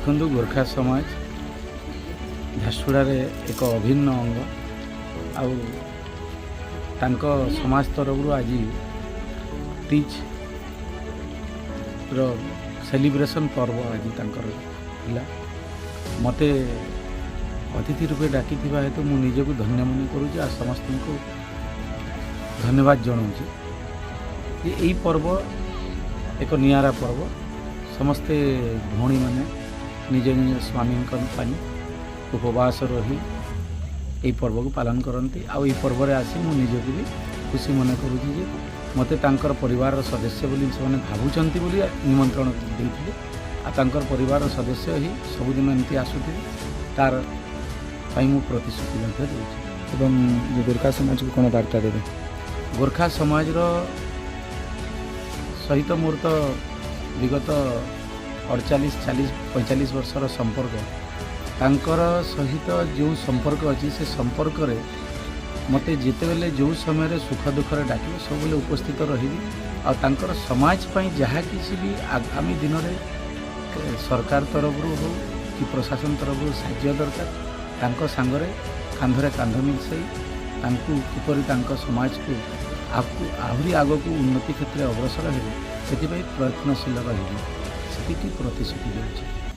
देखु गोरखा समाज झारसुगुड़ा एक अभिन्न अंग आउ समाज तरफ आज टीच रो सेलिब्रेशन पर्व आज ताला मते अतिथि रूपे डाकी हेतु मु निजक धन्य मन करुँच आ समस्त को धन्यवाद जनाऊँ। यही पर्व एक नियारा पर्व समस्ते भौणी मैंने निज निज स्वामी उपवास रही यही पर्व को पालन करती। आई पर्व आसी मु निजक भी खुशी मन करुँचे मते तांकर परिवार सदस्य बोली से भावुंट बोली निमंत्रण देते आर परिवार सदस्य ही सबुदिन एमती आसुथे तार मु प्रतिश्रुति दूसरी। गोरखा समाज को कौन वार्ता देवे? गोरखा समाज सहित मोर तो विगत 48-40-45 वर्षर संपर्क तांकर सहित जो संपर्क अच्छी से संपर्क रे मते जिते बेले जो समय सुख दुखर डाके सब बेले उपस्थित रही आर समाज पाई जहाँ किसी भी आगामी दिन में सरकार तरफ हो कि प्रशासन तरफ साहाय्य दरकार तांको सांगरे कांधरे कांध मिसाई तांकु किपरि तांको समाज को आहरी आग को उन्नति क्षेत्र में अग्रसर हे से प्रयत्नशील रही प्रतिश्रुति देଉଛି।